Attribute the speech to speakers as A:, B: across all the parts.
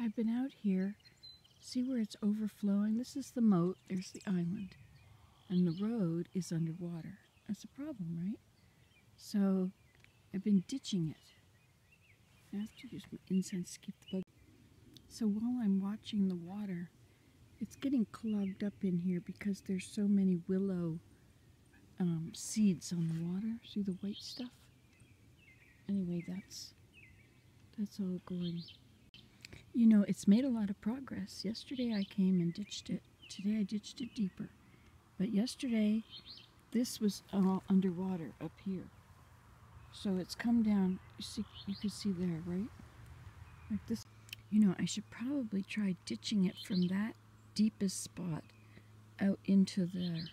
A: I've been out here. See where it's overflowing? This is the moat. There's the island. And the road is underwater. That's a problem, right? So I've been ditching it. I have to use my incense to keep the bug. So while I'm watching the water, it's getting clogged up in here because there's so many willow seeds on the water. See the white stuff? Anyway, that's all going. You know, it's made a lot of progress. Yesterday I came and ditched it. Today I ditched it deeper. But yesterday, this was all underwater up here. So it's come down, you can see there, right? Like this. You know, I should probably try ditching it from that deepest spot out into there.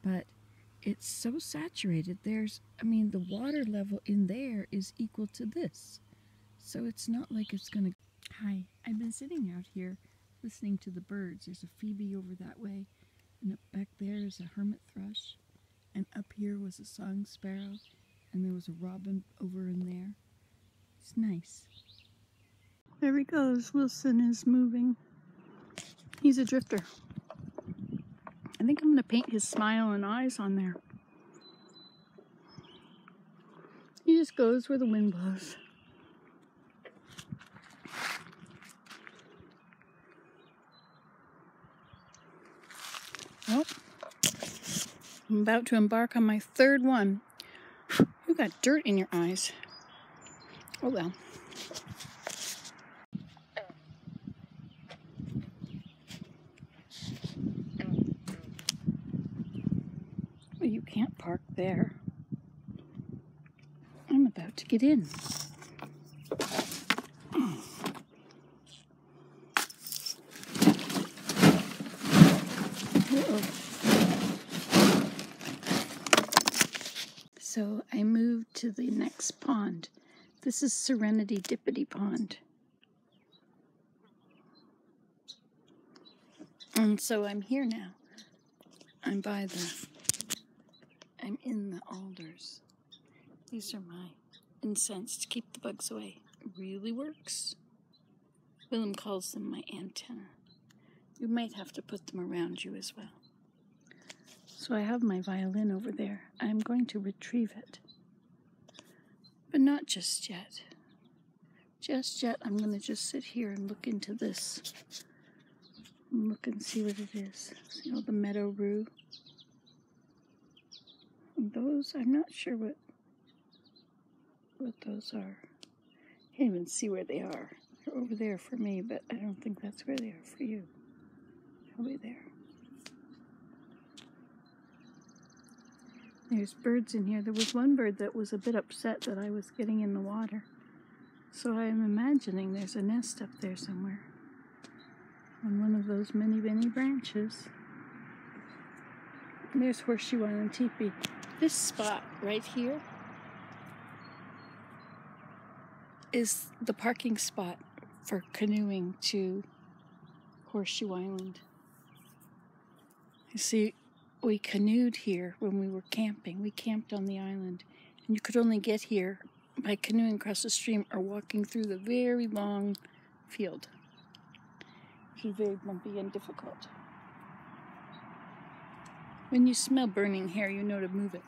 A: But it's so saturated. The water level in there is equal to this. So it's not like it's gonna... Hi, I've been sitting out here listening to the birds. There's a phoebe over that way, and back there is a hermit thrush, and up here was a song sparrow, and there was a robin over in there. It's nice. There he goes. Wilson is moving. He's a drifter. I think I'm going to paint his smile and eyes on there. He just goes where the wind blows. Well, I'm about to embark on my third one. You got dirt in your eyes. Oh well. Well, you can't park there. I'm about to get in. So I moved to the next pond. This is Serenity Dippity Pond. And so I'm here now. I'm in the alders. These are my incense to keep the bugs away. It really works. Willem calls them my antenna. You might have to put them around you as well. So I have my violin over there. I'm going to retrieve it. But not just yet. Just yet, I'm going to just sit here and look into this. And look and see what it is. See all the meadow rue? And those, I'm not sure what those are. Can't even see where they are. They're over there for me, but I don't think that's where they are for you. Probably there. There's birds in here. There was one bird that was a bit upset that I was getting in the water. So I'm imagining there's a nest up there somewhere on one of those many, many branches. And there's Horseshoe Island Teepee. This spot right here is the parking spot for canoeing to Horseshoe Island. You see, we canoed here when we were camping. We camped on the island, and you could only get here by canoeing across the stream or walking through the very long field. It was very bumpy and difficult. When you smell burning hair, you know to move it.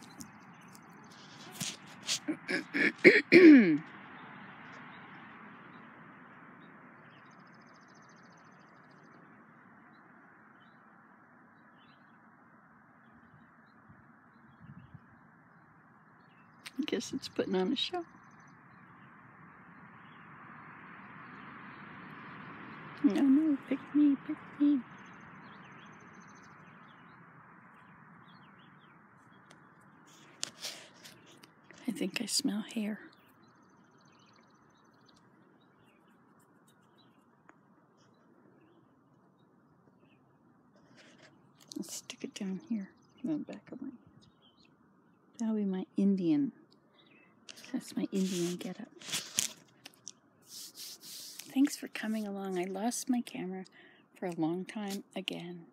A: I guess it's putting on a show. No, no, pick me, pick me. I think I smell hair. Let's stick it down here in the back of my... That'll be my Indian. That's my Indian getup. Thanks for coming along. I lost my camera for a long time again.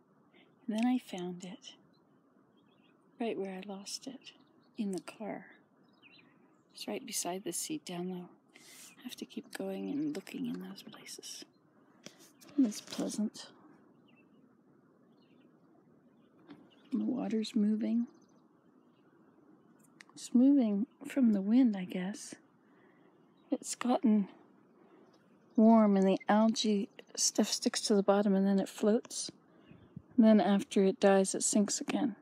A: And then I found it. Right where I lost it. In the car. It's right beside the seat down low. I have to keep going and looking in those places. It's pleasant. The water's moving. It's moving from the wind, I guess. It's gotten warm and the algae stuff sticks to the bottom and then it floats. And then after it dies, it sinks again.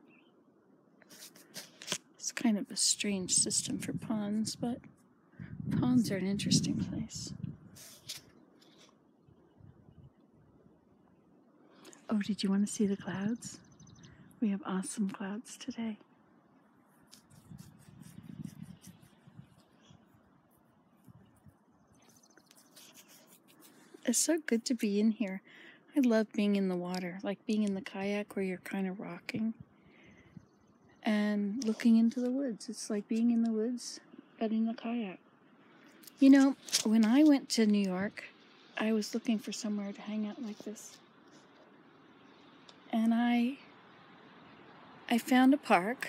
A: It's kind of a strange system for ponds, but ponds are an interesting place. Oh, did you want to see the clouds? We have awesome clouds today. It's so good to be in here. I love being in the water, like being in the kayak where you're kind of rocking and looking into the woods. It's like being in the woods, but in the kayak. You know, when I went to New York, I was looking for somewhere to hang out like this. And I found a park,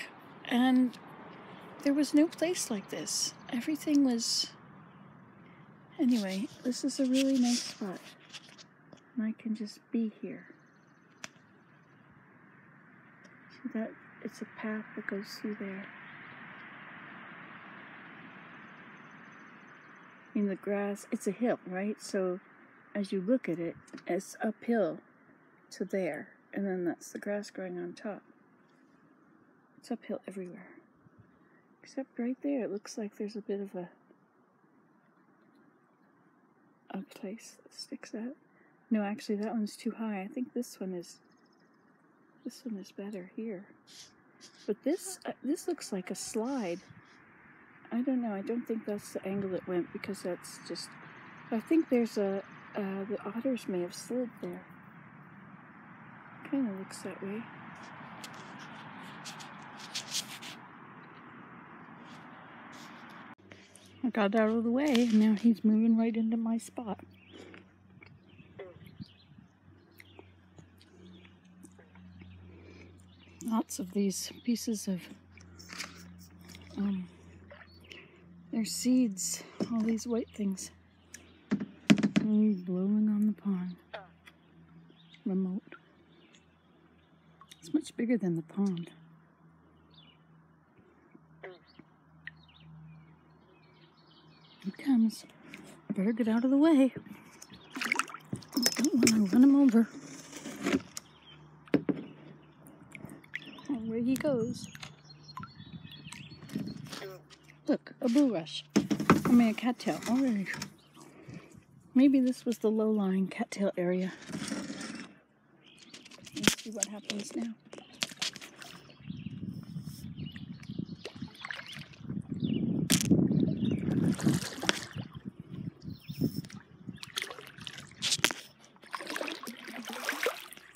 A: and there was no place like this. Everything was... Anyway, this is a really nice spot. And I can just be here. See that? It's a path that goes through there. In the grass, it's a hill, right? So as you look at it, it's uphill to there. And then that's the grass growing on top. It's uphill everywhere. Except right there, it looks like there's a bit of a place that sticks out. No, actually that one's too high. I think this one is better here. But this looks like a slide. I don't know. I don't think that's the angle it went because that's just... I think there's the otters may have slid there. Kind of looks that way. I got out of the way, and now he's moving right into my spot. Lots of these pieces of, they're seeds, all these white things. Blowing on the pond. Remote. It's much bigger than the pond. Here he comes. I better get out of the way. I don't want to run him over. Away he goes. Look, a bulrush. I mean a cattail already. Maybe this was the low-lying cattail area. Let's see what happens now.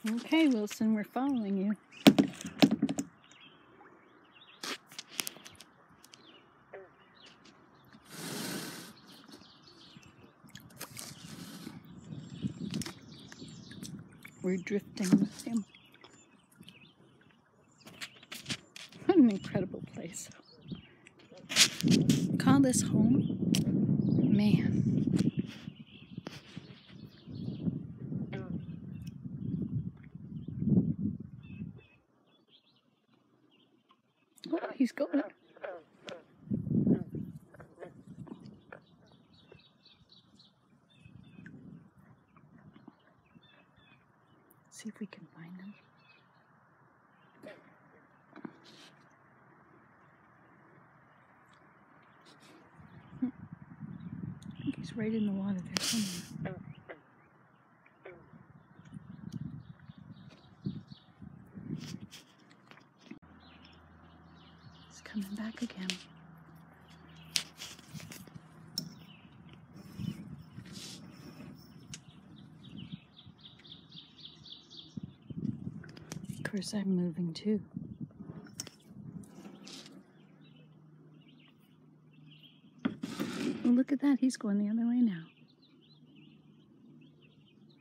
A: Okay, Wilson, we're following you. We're drifting with him. What an incredible place. Call this home? Man. Oh, he's going. See if we can find him. I think he's right in the water there somewhere. He's coming back again. Of course, I'm moving too. Well, look at that. He's going the other way now.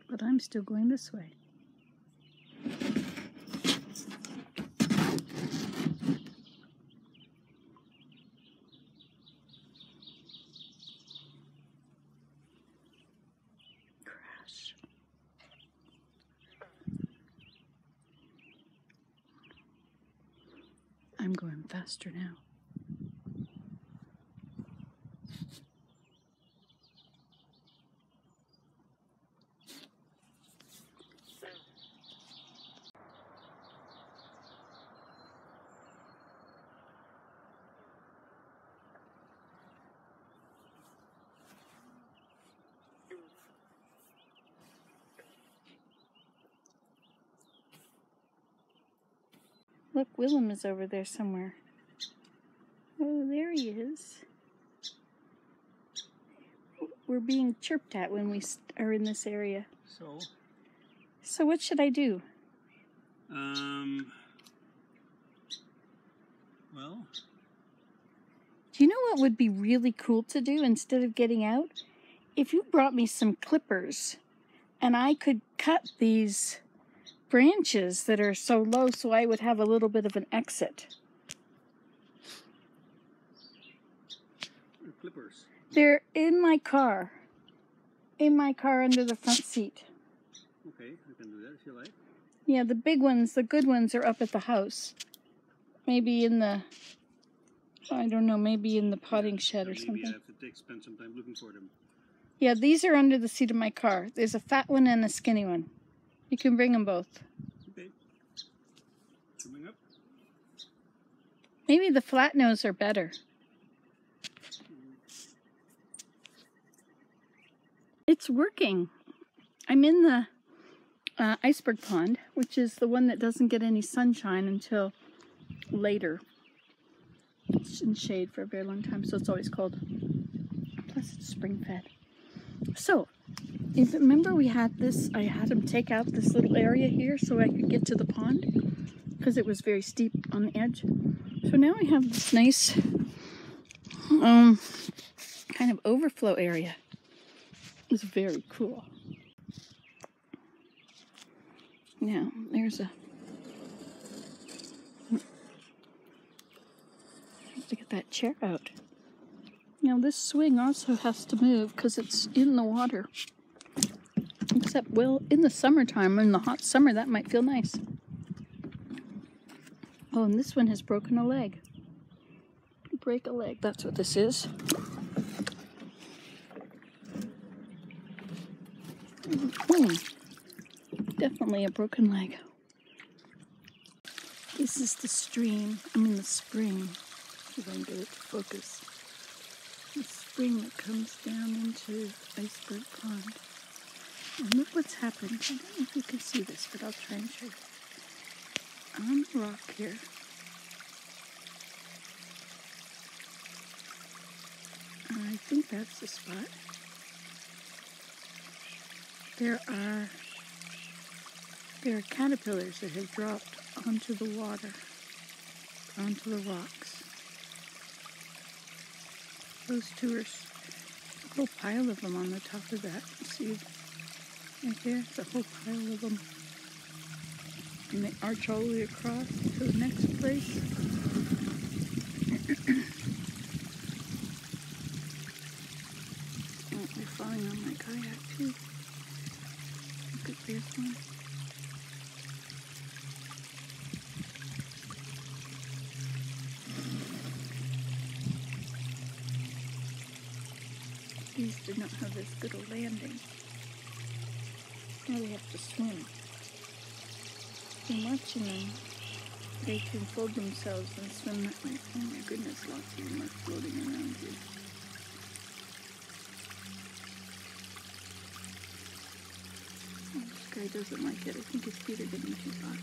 A: But I'm still going this way. Crash. going faster now. Look, Willem is over there somewhere. Oh, there he is. We're being chirped at when we are in this area. So what should I do?
B: Well...
A: Do you know what would be really cool to do instead of getting out? If you brought me some clippers and I could cut these branches that are so low so I would have a little bit of an exit.
B: Clippers?
A: They're in my car. In my car under the front seat.
B: Okay, I can do that if you like.
A: Yeah, the big ones, the good ones are up at the house. Maybe in the, I don't know, maybe in the potting shed or something.
B: Maybe I have to spend some time looking for them.
A: Yeah, these are under the seat of my car. There's a fat one and a skinny one. You can bring them both.
B: Okay. Coming up.
A: Maybe the flat nose are better. It's working. I'm in the iceberg pond, which is the one that doesn't get any sunshine until later. It's in shade for a very long time, so it's always cold. Plus it's spring fed. So, if remember we had this, I had him take out this little area here so I could get to the pond because it was very steep on the edge. So now I have this nice kind of overflow area. It's very cool. Now, there's a... I have to get that chair out. Now, this swing also has to move because it's in the water. Except, well, in the summertime, in the hot summer, that might feel nice. Oh, and this one has broken a leg. Break a leg, that's what this is. Definitely a broken leg. This is the stream, the spring. If I can get it to focus. The spring that comes down into Iceberg Pond. And look what's happened. I don't know if you can see this, but I'll try and show you. On the rock here, I think that's the spot. There are caterpillars that have dropped onto the water, onto the rocks. Those two are a whole pile of them on the top of that. See, right there, it's a whole pile of them. And they arch all the way across to the next place. Oh, they're falling on my kayak too. Look at this one. These did not have this good a landing. Now they have to swim. And watching them, they can fold themselves and swim that way. Oh my goodness, lots of them are floating around here. Oh, this guy doesn't like it. I think his feet are getting too hot.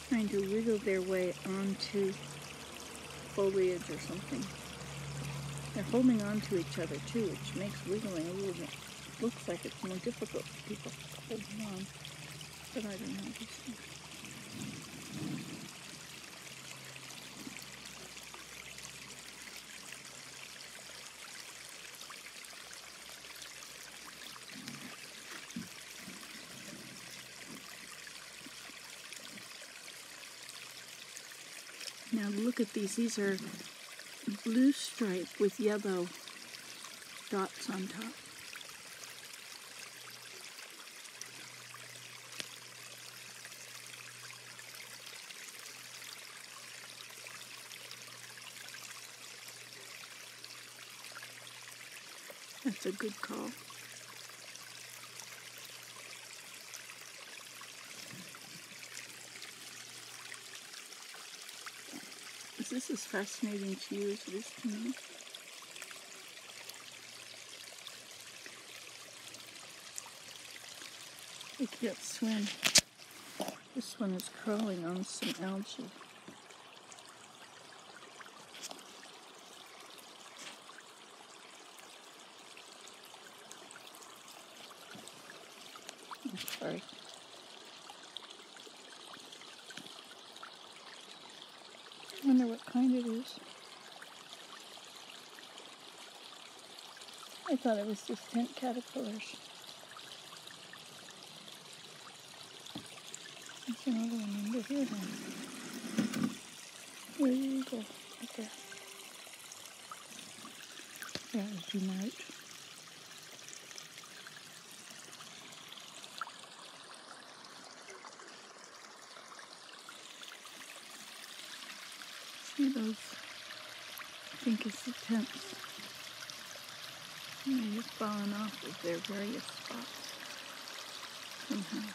A: Trying to wiggle their way onto foliage or something. They're holding on to each other too, which makes wiggling a little bit, looks like it's more difficult for people holding on, but I don't know. Now look at these. These are blue stripe with yellow dots on top. That's a good call. Is this as fascinating to you as it is to me? They can't swim. This one is crawling on some algae. I'm sorry. I wonder what kind it is. I thought it was just tent caterpillars. There's another one under here then. Where do you go? Right there. That would zoom out. See those? I think it's the tents. And they've fallen off of their various spots somehow.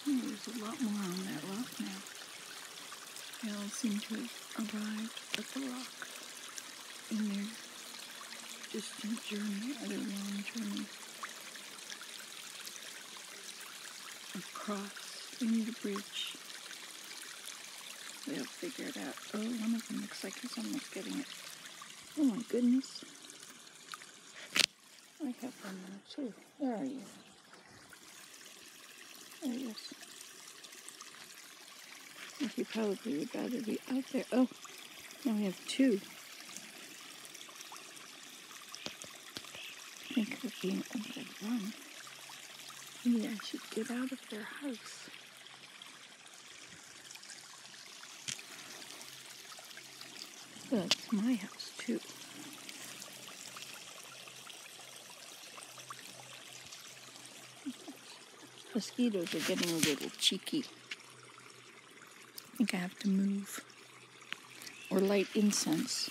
A: There's a lot more on that rock now. They all seem to have arrived at the rock in their distant journey, or their long journey across. They need a bridge. They'll figure it out. Oh, one of them looks like he's almost getting it. Oh my goodness. I have one there too. Where are you? There he is. I think he probably would rather be out there. Oh, now we have two. I think they're being overrun. Maybe I should get out of their house. That's my house too. Mosquitoes are getting a little cheeky. I think I have to move or light incense.